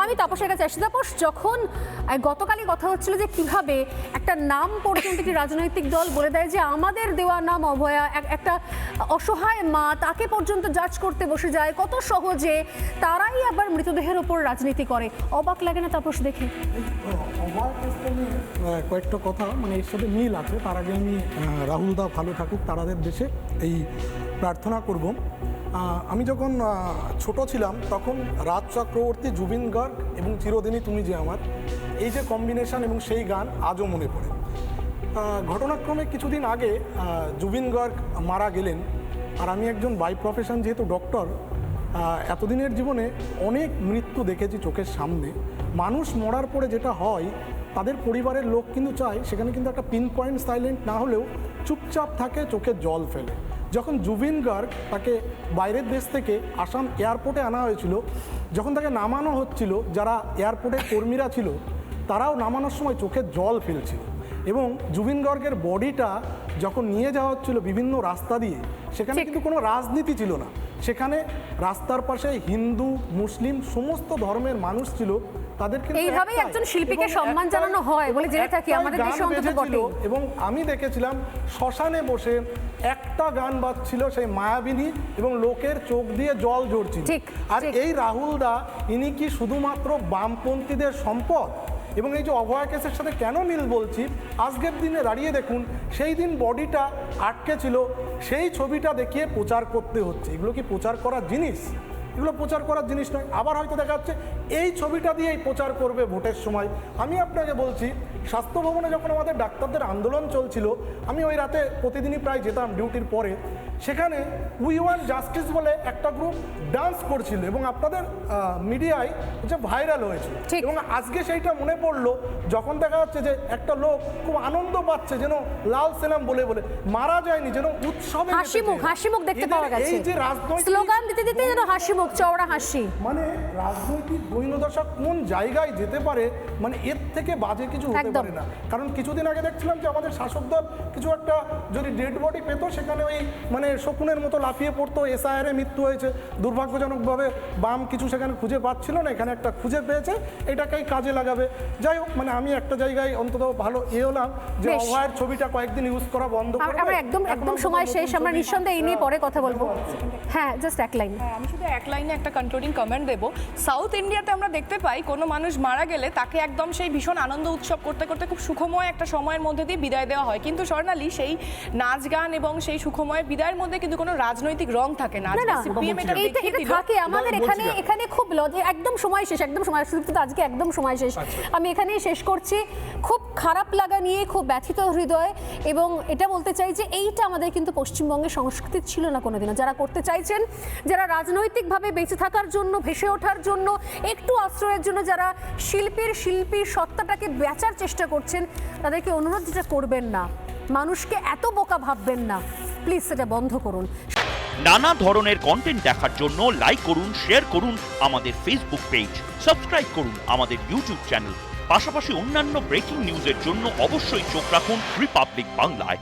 আমি তাপসের কাছে আসি। তাপস, যখন গতকালই কথা হচ্ছিল যে কিভাবে একটা নাম পর্যন্ত একটি রাজনৈতিক দল বলে দেয় যে আমাদের দেওয়া নাম অভয়া, একটা অসহায় মা, তাকে পর্যন্ত জাজ করতে বসে যায় কত সহজে, তারাই আবার মৃতদেহের ওপর রাজনীতি করে। অবাক লাগে না তাপস দেখে? কয়েকটা কথা মানে এর সাথে মিল আছে। তার আগে আমি রাহুল দা ভালো থাকুক তারাদের দেশে এই প্রার্থনা করব। আমি যখন ছোট ছিলাম তখন রাজ চক্রবর্তী, জুবিন গার্গ এবং চিরদিনই তুমি যে আমার, এই যে কম্বিনেশন এবং সেই গান আজও মনে পড়ে। ঘটনাক্রমে কিছুদিন আগে জুবিন গার্গ মারা গেলেন। আর আমি একজন বাই প্রফেশন যেহেতু ডক্টর, এতদিনের জীবনে অনেক মৃত্যু দেখেছি চোখের সামনে। মানুষ মরার পরে যেটা হয়, তাদের পরিবারের লোক কিন্তু চায় সেখানে কিন্তু একটা পিন পয়েন্ট সাইলেন্ট না হলেও চুপচাপ থাকে, চোখে জল ফেলে। যখন জুবিন গার্গ তাকে বাইরের দেশ থেকে আসাম এয়ারপোর্টে আনা হয়েছিল, যখন তাকে নামানো হচ্ছিল, যারা এয়ারপোর্টের কর্মীরা ছিল তারাও নামানোর সময় চোখে জল ফেলছিল। এবং জুবিন গার্গের বডিটা যখন নিয়ে যাওয়া হচ্ছিল বিভিন্ন রাস্তা দিয়ে, সেখানে কিন্তু কোনো রাজনীতি ছিল না। সেখানে রাস্তার পাশে হিন্দু, মুসলিম সমস্ত ধর্মের মানুষ ছিল। তাদেরকে এইভাবেই একজন শিল্পীকে সম্মান জানানো হয় বলে জেনে থাকি আমাদের দেশে অন্তত বটেই। এবং আমি দেখেছিলাম শ্মশানে বসে একটা গান বাজছিল, সেই মায়াবিনী, এবং লোকের চোখ দিয়ে জল ঝরছিল। আর এই রাহুল দা, ইনি কি শুধুমাত্র বামপন্থীদের সম্পদ? এবং এই যে অভয়া কেসের সাথে কেন মিল বলছি, আজকের দিনে দাঁড়িয়ে দেখুন, সেই দিন বডিটা আটকে ছিল, সেই ছবিটা দেখিয়ে প্রচার করতে হচ্ছে। এগুলো কি প্রচার করার জিনিস? এগুলো প্রচার করার জিনিস নয়। আবার হয়তো দেখা যাচ্ছে এই ছবিটা দিয়েই প্রচার করবে ভোটের সময়। আমি আপনাকে বলছি, স্বাস্থ্য ভবনে যখন আমাদের ডাক্তারদের আন্দোলন চলছিল, আমি ওই রাতে প্রতিদিনই প্রায় যেতাম ডিউটির পরে। সেখানে উই ওয়ান্ট জাস্টিস বলে একটা গ্রুপ ডান্স করছিল এবং আপনাদের মিডিয়ায় যে ভাইরাল হয়েছিল। এবং আজকে সেইটা মনে পড়লো যখন দেখা যাচ্ছে যে একটা লোক খুব আনন্দ পাচ্ছে, যেন লাল সেলাম বলে বলে, মারা যায়নি, যেন উৎসবে হাসি মুখ দেখতে পাওয়া গেছে। এই যে রাজনৈতিক স্লোগান দিতে দিতে যেন হাসি মুখ, চওড়া হাসি। মানে রাজনৈতিক দৈন্যদশা কোন জায়গায় যেতে পারে, মানে এর থেকে বাজে কিছু হতে পারে না। কারণ কিছুদিন আগে দেখছিলাম যে আমাদের শাসক দল কিছু একটা যদি ডেড বডি পেত, সেখানে ওই মানে শকুনের মতো লাফিয়ে পড়তো, এসআইআর এ মৃত্যু হয়েছে। দুর্ভাগ্যজনকভাবে বাম কিছু সেখানে খুঁজে পাচ্ছিল না, এখানে একটা খুঁজে পেয়েছে, এটাকেই কাজে লাগাবে। যাই হোক, মানে আমি একটা জায়গায় অন্তত ভালো হলাম যে অভয়ের ছবিটা কয়েকদিন ইউজ করা বন্ধ করবে। আমরা একদম সময় শেষ, আমরা নিঃসন্দেহে এই নিয়ে পরে কথা বলবো। হ্যাঁ, জাস্ট এক লাইন। আমি শুধু এক লাইনে একটা কনক্লুডিং কমেন্ট দেবো। সাউথ ইন্ডিয়াতে আমরা দেখতে পাই কোনো মানুষ মারা গেলে তাকে একদম সেই ভীষণ আনন্দ উৎসব করতে করতে খুব সুখময় একটা সময়ের মধ্যে দিয়ে বিদায় দেওয়া হয়। কিন্তু স্বর্ণালী, সেই নাচ গান এবং সেই সুখময় বিদায়ের মধ্যে কিন্তু কোনো রাজনৈতিক রং থাকে না। থাকে আমাদের এখানে খুব একদম সময় শেষ, একদম সময় শুধু আজকে একদম সময় শেষ। আমি এখানেই শেষ করছি। খুব খারাপ লাগা নিয়ে, খুব ব্যথিত হৃদয়, এবং এটা বলতে চাই যে এইটা আমাদের কিন্তু পশ্চিমবঙ্গের সংস্কৃতি ছিল না কোনোদিনও। যারা করতে চাইছেন, যারা রাজনৈতিকভাবে বেঁচে থাকার জন্য, ভেসে ওঠার জন্য, একটু আশ্রয়ের জন্য যারা শিল্পীর সত্তাটাকে বেচার চেষ্টা করছেন, তাদেরকে অনুরোধ, যেটা করবেন না, মানুষকে এত বোকা ভাববেন না, প্লিজ সেটা বন্ধ করুন। নানা ধরনের কন্টেন্ট দেখার জন্য লাইক করুন, শেয়ার করুন আমাদের ফেসবুক পেজ, সাবস্ক্রাইব করুন আমাদের ইউটিউব চ্যানেল। পাশাপাশি অন্যান্য ব্রেকিং নিউজের জন্য অবশ্যই চোখ রাখুন রিপাবলিক বাংলায়।